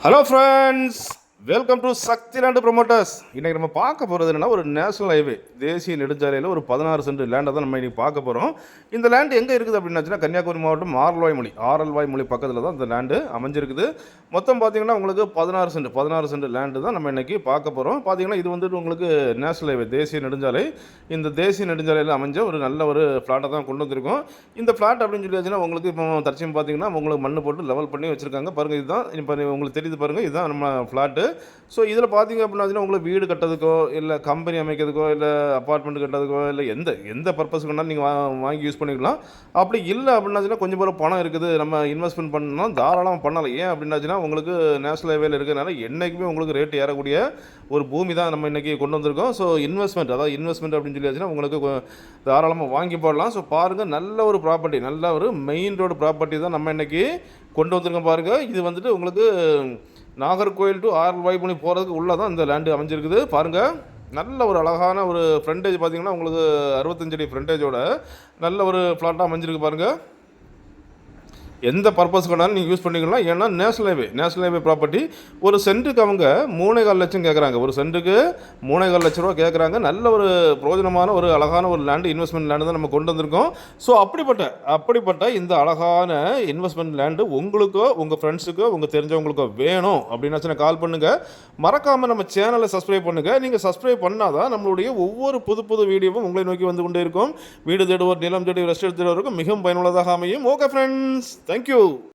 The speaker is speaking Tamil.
Hello friends, welcome to Sakthi land promoters. இன்றைக்கி நம்ம பார்க்க போகிறது என்னென்னா, ஒரு நேஷனல் ஹைவே தேசிய நெடுஞ்சாலையில் ஒரு 16 சென்ட் லேண்டை தான் நம்ம இன்றைக்கி பார்க்க போகிறோம். இந்த லேண்டு எங்கே இருக்குது அப்படின்னாச்சுன்னா, கன்னியாகுமரி மாவட்டம் ஆரல்வாய்மொழி பக்கத்தில் தான் இந்த லேண்டு அமைஞ்சிருக்குது. மொத்தம் பார்த்தீங்கன்னா உங்களுக்கு 16 சென்ட் லேண்டு தான் நம்ம இன்றைக்கி பார்க்க போகிறோம். பார்த்தீங்கன்னா இது வந்துட்டு உங்களுக்கு நேஷனல் ஹைவே தேசிய நெடுஞ்சாலை. இந்த தேசிய நெடுஞ்சாலையில் அமைஞ்ச ஒரு நல்ல ஒரு ஃப்ளாட்டை தான் கொண்டு வந்திருக்கோம். இந்த ஃப்ளாட் அப்படின்னு சொல்லியாச்சுன்னா உங்களுக்கு இப்போ தற்சயம் பார்த்தீங்கன்னா உங்களுக்கு மண்ணு போட்டு லெவல் பண்ணி வச்சுருக்காங்க. பாருங்கள், இதுதான் இப்போ உங்களுக்கு தெரியுது பாருங்கள், இதுதான் நம்ம ஃப்ளாட்டு. ஸோ இதில் பார்த்தீங்க அப்படின்னா உங்களுக்கு வீடு கட்டுறதுக்கோ இல்லை கம்பெனி அமைக்கிறதுக்கோ இல்லை அப்பார்ட்மெண்ட் கட்டுறதுக்கோ இல்லை எந்த பர்பஸுக்கு வேணாலும் நீங்கள் வாங்கி யூஸ் பண்ணிக்கலாம். அப்படி இல்லை அப்படின்னாச்சுன்னா கொஞ்சம் பேர் பணம் இருக்குது, நம்ம இன்வெஸ்ட்மெண்ட் பண்ணணும், தாராளமாக பண்ணலாம். ஏன் அப்படின்னாச்சுன்னா உங்களுக்கு நேஷனல் ஹைவேல இருக்கிறதுனால என்றைக்குமே உங்களுக்கு ரேட் ஏறக்கூடிய ஒரு பூமி தான் நம்ம இன்றைக்கி கொண்டு வந்திருக்கோம். ஸோ இன்வெஸ்ட்மெண்ட் அப்படின்னு சொல்லியாச்சுன்னா உங்களுக்கு தாராளமாக வாங்கி போடலாம். ஸோ பாருங்கள், நல்ல ஒரு ப்ராப்பர்ட்டி, நல்ல ஒரு மெயின் ரோடு ப்ராப்பர்ட்டி தான் நம்ம இன்றைக்கி கொண்டு வந்திருக்கோம். பாருங்கள், இது வந்துட்டு உங்களுக்கு நாகர்கோவில் டு ஆரல்வாய்மொழி போகிறதுக்கு உள்ளே தான் இந்த லேண்டு அமைஞ்சிருக்குது. பாருங்கள், நல்ல ஒரு அழகான ஒரு ஃப்ரண்டேஜ் பார்த்தீங்கன்னா உங்களுக்கு 65 அடி ஃப்ரண்டேஜோட நல்ல ஒரு ஃப்ளாட்டாக அமைஞ்சிருக்கு. பாருங்கள், எந்த பர்பஸ் வேணாலும் நீங்கள் யூஸ் பண்ணிக்கலாம். ஏன்னா நேஷனல் ஹைவே ப்ராப்பர்ட்டி. ஒரு சென்ட்டுக்கு அவங்க 3.25 லட்சம் கேட்குறாங்க. ஒரு சென்ட்டுக்கு 3.25 லட்ச ரூபா கேட்குறாங்க. நல்ல ஒரு பிரோஜனமான ஒரு அழகான ஒரு லேண்டு, இன்வெஸ்ட்மெண்ட் லேண்டு தான் நம்ம கொண்டு வந்திருக்கோம். ஸோ அப்படிப்பட்ட இந்த அழகான இன்வெஸ்ட்மெண்ட் லேண்டு உங்களுக்கோ உங்கள் ஃப்ரெண்ட்ஸுக்கோ உங்கள் தெரிஞ்சவங்களுக்கோ வேணும் அப்படின்னாச்சுன்னா கால் பண்ணுங்கள். மறக்காமல் நம்ம சேனலை சப்ஸ்கிரைப் பண்ணுங்கள். நீங்கள் சப்ஸ்கிரைப் பண்ணால் தான் நம்மளுடைய ஒவ்வொரு புது வீடியோவும் உங்களை நோக்கி வந்து கொண்டே இருக்கும். வீடு தேடுவோர், நிலம் தேடி, ரெஸ்ட் தேடுவோருக்கு மிகவும் பயனுள்ளதாக அமையும். Okay friends, thank you.